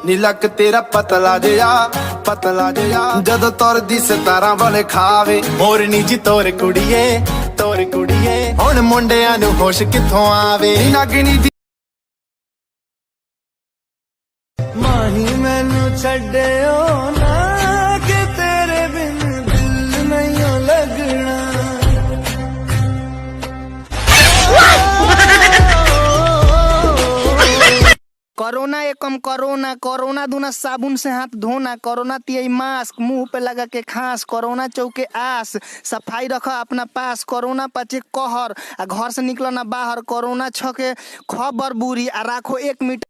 नीलक तेरा पतला जिया जदों तुरदी सितारा वाले खावे मोरनी जी तोर कुड़िए हुण मुंडियां नूं होश कित्थों आवे नागनी दी माही मैनू छड्डियो ना कि तेरे बिन दिल नहीं लगना। कोरोना एकम कोरोना दूना साबुन से हाथ धोना, कोरोना तियई मास्क मुंह पे लगा के खास, कोरोना चौके आस सफाई रखा अपना पास, कोरोना पचे कहर आ घर से निकलो ना बाहर, कोरोना छके खबर बुरी आ राखो 1 मीटर।